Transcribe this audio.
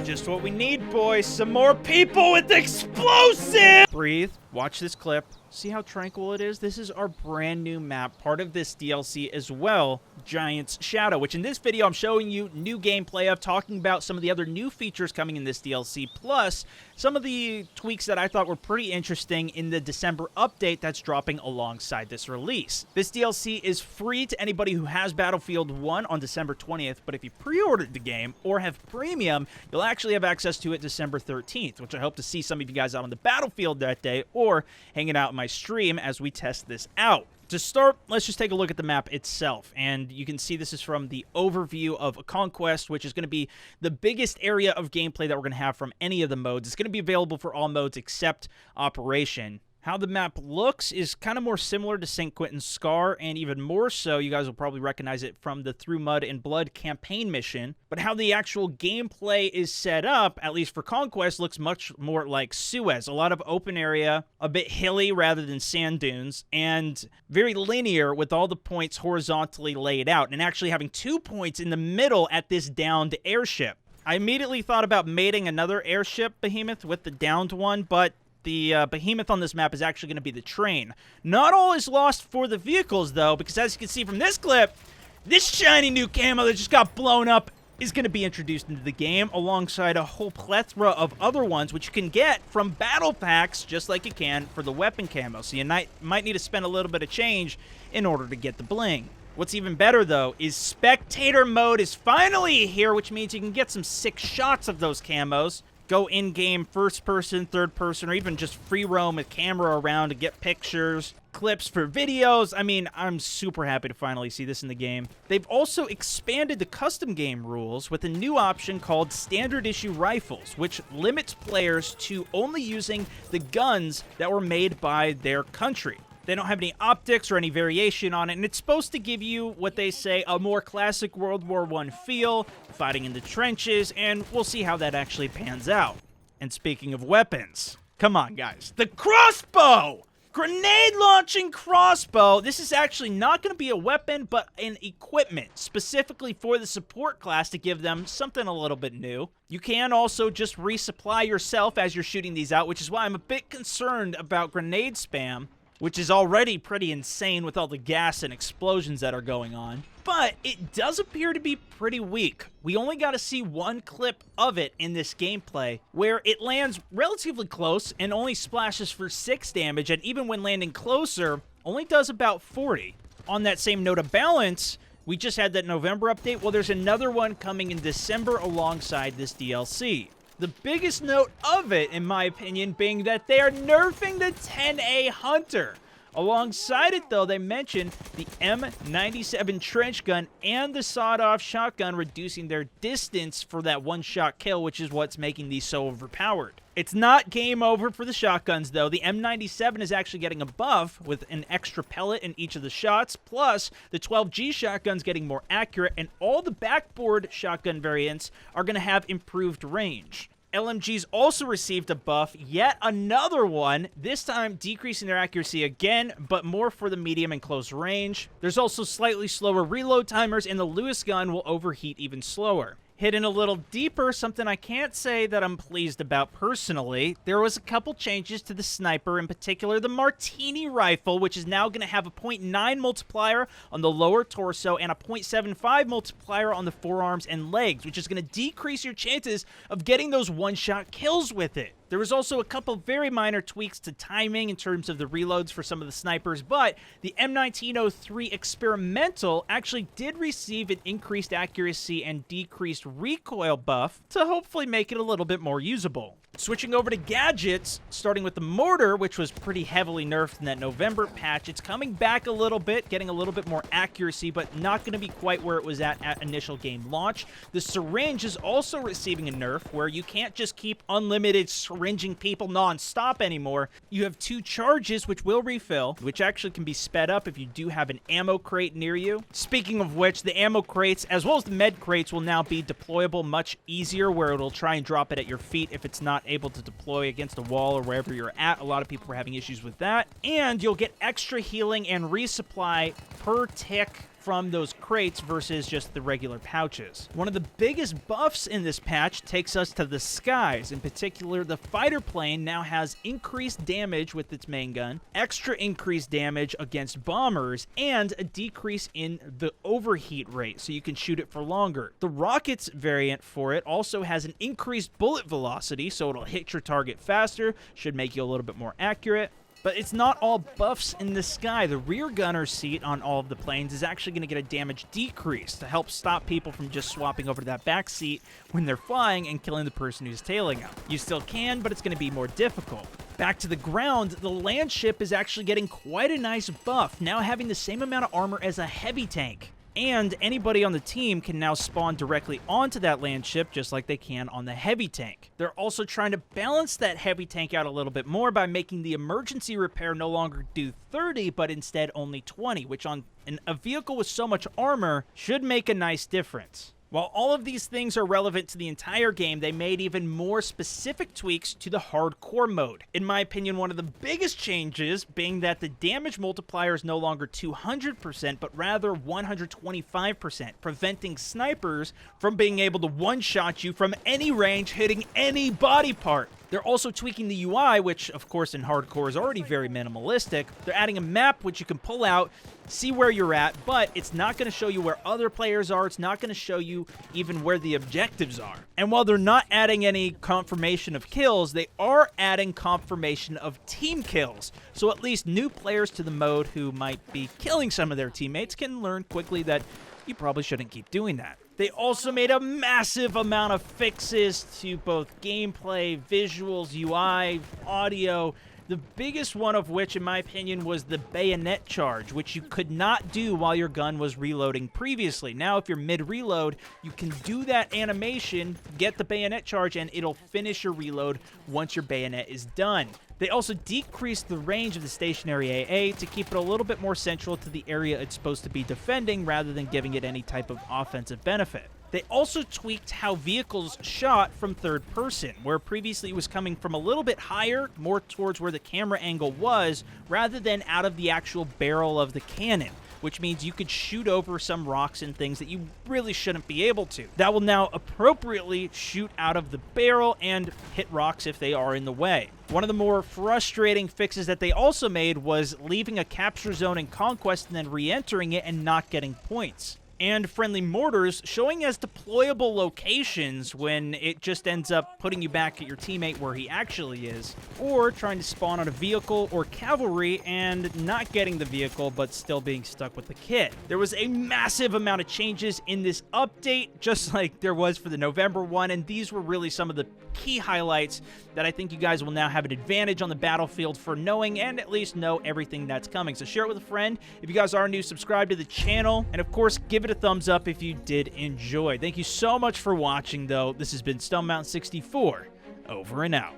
Just what we need, boys. Some more people with explosives! Breathe. Watch this clip. See how tranquil it is? This is our brand new map, part of this DLC as well, Giant's Shadow, which in this video I'm showing you new gameplay of, talking about some of the other new features coming in this DLC, plus some of the tweaks that I thought were pretty interesting in the December update that's dropping alongside this release. This DLC is free to anybody who has Battlefield 1 on December 20th, but if you pre-ordered the game or have premium, you'll actually have access to it December 13th, which I hope to see some of you guys out on the battlefield that day or hanging out in my stream as we test this out. To start, let's just take a look at the map itself, and you can see this is from the overview of Conquest, which is going to be the biggest area of gameplay that we're going to have from any of the modes. It's going to be available for all modes except Operation. How the map looks is kind of more similar to St. Quentin's Scar, and even more so, you guys will probably recognize it from the Through Mud and Blood campaign mission. But how the actual gameplay is set up, at least for Conquest, looks much more like Suez. A lot of open area, a bit hilly rather than sand dunes, and very linear with all the points horizontally laid out, and actually having 2 points in the middle at this downed airship. I immediately thought about mating another airship behemoth with the downed one, but the behemoth on this map is actually going to be the train. Not all is lost for the vehicles, though, because as you can see from this clip, this shiny new camo that just got blown up is going to be introduced into the game alongside a whole plethora of other ones, which you can get from battle packs, just like you can for the weapon camo. So you might need to spend a little bit of change in order to get the bling. What's even better, though, is Spectator mode is finally here, which means you can get some sick shots of those camos. Go in-game first-person, third-person, or even just free roam with camera around to get pictures, clips for videos. I mean, I'm super happy to finally see this in the game. They've also expanded the custom game rules with a new option called Standard Issue Rifles, which limits players to only using the guns that were made by their country. They don't have any optics or any variation on it, and it's supposed to give you what they say a more classic World War I feel, fighting in the trenches, and we'll see how that actually pans out. And speaking of weapons, come on guys, the Crossbow! Grenade launching Crossbow. This is actually not going to be a weapon, but an equipment, specifically for the support class to give them something a little bit new. You can also just resupply yourself as you're shooting these out, which is why I'm a bit concerned about grenade spam, which is already pretty insane with all the gas and explosions that are going on. But it does appear to be pretty weak. We only got to see one clip of it in this gameplay, where it lands relatively close and only splashes for 6 damage, and even when landing closer, only does about 40. On that same note of balance, we just had that November update. Well, there's another one coming in December alongside this DLC. The biggest note of it, in my opinion, being that they are nerfing the 10A Hunter. Alongside it, though, they mentioned the M97 trench gun and the sawed-off shotgun, reducing their distance for that one-shot kill, which is what's making these so overpowered. It's not game over for the shotguns, though. The M97 is actually getting a buff with an extra pellet in each of the shots, plus the 12G shotgun's getting more accurate, and all the backboard shotgun variants are going to have improved range. LMGs also received a buff, yet another one, this time decreasing their accuracy again, but more for the medium and close range. There's also slightly slower reload timers, and the Lewis gun will overheat even slower. Hidden a little deeper, something I can't say that I'm pleased about personally, there was a couple changes to the sniper, in particular the Martini rifle, which is now going to have a 0.9 multiplier on the lower torso and a 0.75 multiplier on the forearms and legs, which is going to decrease your chances of getting those one-shot kills with it. There was also a couple very minor tweaks to timing in terms of the reloads for some of the snipers, but the M1903 Experimental actually did receive an increased accuracy and decreased recoil buff to hopefully make it a little bit more usable. Switching over to gadgets, starting with the mortar, which was pretty heavily nerfed in that November patch. It's coming back a little bit, getting a little bit more accuracy, but not going to be quite where it was at initial game launch. The syringe is also receiving a nerf, where you can't just keep unlimited syringing people non-stop anymore. You have 2 charges, which will refill, which actually can be sped up if you do have an ammo crate near you. Speaking of which, the ammo crates, as well as the med crates, will now be deployable much easier, where it'll try and drop it at your feet if it's not able to deploy against a wall or wherever you're at. A lot of people were having issues with that. And you'll get extra healing and resupply per tick from those crates versus just the regular pouches. One of the biggest buffs in this patch takes us to the skies. In particular, the fighter plane now has increased damage with its main gun, extra increased damage against bombers, and a decrease in the overheat rate, so you can shoot it for longer. The rockets variant for it also has an increased bullet velocity, so it'll hit your target faster, should make you a little bit more accurate. But it's not all buffs in the sky. The rear gunner seat on all of the planes is actually going to get a damage decrease to help stop people from just swapping over to that back seat when they're flying and killing the person who's tailing them. You still can, but it's going to be more difficult. Back to the ground, the land ship is actually getting quite a nice buff, now having the same amount of armor as a heavy tank. And anybody on the team can now spawn directly onto that land ship just like they can on the heavy tank. They're also trying to balance that heavy tank out a little bit more by making the emergency repair no longer do 30, but instead only 20, which on a vehicle with so much armor should make a nice difference. While all of these things are relevant to the entire game, they made even more specific tweaks to the hardcore mode. In my opinion, one of the biggest changes being that the damage multiplier is no longer 200%, but rather 125%, preventing snipers from being able to one-shot you from any range, hitting any body part. They're also tweaking the UI, which, of course, in hardcore is already very minimalistic. They're adding a map, which you can pull out, see where you're at, but it's not going to show you where other players are. It's not going to show you even where the objectives are. And while they're not adding any confirmation of kills, they are adding confirmation of team kills. So at least new players to the mode who might be killing some of their teammates can learn quickly that you probably shouldn't keep doing that. They also made a massive amount of fixes to both gameplay, visuals, UI, audio. The biggest one of which, in my opinion, was the bayonet charge, which you could not do while your gun was reloading previously. Now, if you're mid-reload, you can do that animation, get the bayonet charge, and it'll finish your reload once your bayonet is done. They also decreased the range of the stationary AA to keep it a little bit more central to the area it's supposed to be defending rather than giving it any type of offensive benefit. They also tweaked how vehicles shot from third person, where previously it was coming from a little bit higher, more towards where the camera angle was, rather than out of the actual barrel of the cannon, which means you could shoot over some rocks and things that you really shouldn't be able to. That will now appropriately shoot out of the barrel and hit rocks if they are in the way. One of the more frustrating fixes that they also made was leaving a capture zone in Conquest and then re-entering it and not getting points. And friendly mortars showing as deployable locations when it just ends up putting you back at your teammate where he actually is, or trying to spawn on a vehicle or cavalry and not getting the vehicle but still being stuck with the kit. There was a massive amount of changes in this update, just like there was for the November one, and these were really some of the key highlights that I think you guys will now have an advantage on the battlefield for knowing and at least know everything that's coming. So share it with a friend. If you guys are new, subscribe to the channel, and of course, give it a thumbs up if you did enjoy. Thank you so much for watching, though. This has been StoneMountain 64, over and out.